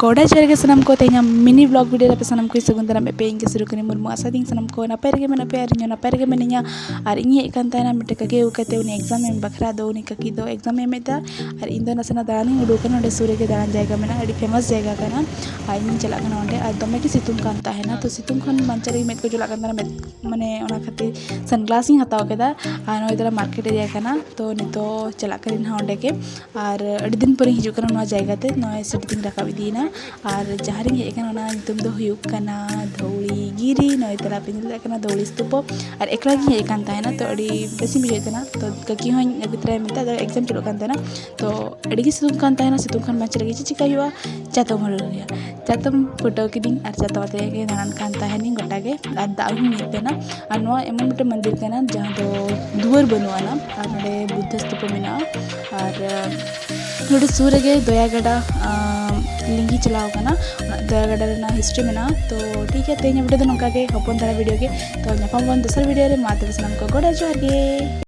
गोड़ा जहर के सनम को तेना मिनी ब्लॉग वीडियो पे सनम को सगुन दाराम पे इंगे शुरू करी मुर्मु आशा दिन सनम को नपाय रगे मेना पे आर नपाय रगे मेनिया और इन हेज कान ताहेना मिटे कके उकते उनी एग्जाम एम बखरा दो उनी ककी दो एग्जाम एमेदा और इन दो नसना दारानी उडुकन ओंडे सूरे के दारान जायगा मेना अडी फेमस जायगा काना और इन चला काना ओंडे और दमे के सितुंग कान ताहेना तो सितुंग खन बांचारे मेद को जुला कान ताना माने ओना खातिर सनग्लास इन हताव केदा और नोय दरा मार्केट ए जायकाना तो नितो चला करिन हा ओंडे के और अडी दिन पर हिजु काना नोआ जायगा ते नोय सिटिंग रकाब इदीना और जहाँ हेज तुम धौली गिरी नई तला पे धौली स्तूप और एकला हेज तो अड़ी बेसी बुझेना तो ककी हूँ अगू तरह मेता एग्जाम चलो तो अड़ी सितुंग सितुंग खन बाँचे लगे चिका चातम चातम फुटाव किदी और चातम आते दाड़ान गोटा के और दाग हेजना और एमन मिट्टे मंदिर जहाँ दो दुआर बनुआना और नोडे बुद्ध स्तूप में और नोडे सूर गे दया गड़ा लिंगी चलाव काना दया गड़ा हिस्ट्री में तो ठीक है तेज वीडियो नौका के हपन धारा वीडियो के तो नापाम बन दोसर वीडियो रे मा तबे सनम को गोड़ा जोहार गे।